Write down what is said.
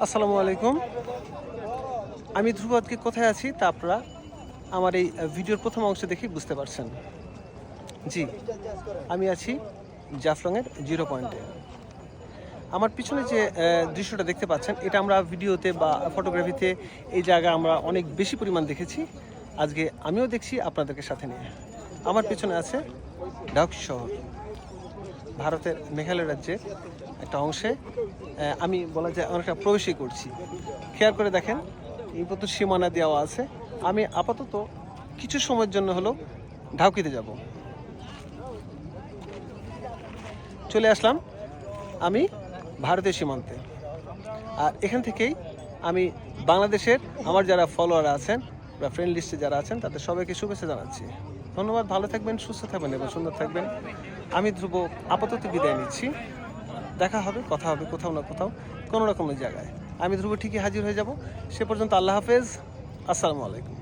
আসসালামু আলাইকুম। আমি ধ্রুব আজকে কোথায় আছি তা আপনারা আমার এই ভিডিওর প্রথম অংশ দেখেই বুঝতে পারছেন। জি, আমি আছি জাফলংয়ের জিরো পয়েন্টে। আমার পিছনে যে দৃশ্যটা দেখতে পাচ্ছেন এটা আমরা ভিডিওতে বা ফটোগ্রাফিতে এই জায়গা আমরা অনেক বেশি পরিমাণ দেখেছি। আজকে আমিও দেখছি আপনাদেরকে সাথে নিয়ে। আমার পিছনে আছে ডাউকি শহর, ভারতের মেঘালয় রাজ্যের একটা অংশে আমি বলা যায় অনেকটা প্রবেশই করছি। খেয়াল করে দেখেন এই পর্যন্ত সীমানা দেওয়া আছে। আমি আপাতত কিছু সময়ের জন্য হলো ঢাউকিতে যাব। চলে আসলাম আমি ভারতের সীমান্তে। আর এখান থেকেই আমি বাংলাদেশের আমার যারা ফলোয়ার আছেন বা ফ্রেন্ড লিস্টে যারা আছেন তাদের সবাইকে শুভেচ্ছা জানাচ্ছি। ধন্যবাদ, ভালো থাকবেন, সুস্থ থাকবেন এবং সুন্দর থাকবেন। আমি ধ্রুব আপাতত বিদায় নিচ্ছি। দেখা হবে, কথা হবে কোথাও না কোথাও, কোনো না কোনো জায়গায়। আমি ধ্রুব ঠিকই হাজির হয়ে যাব। সে পর্যন্ত আল্লাহ হাফেজ, আসসালামু আলাইকুম।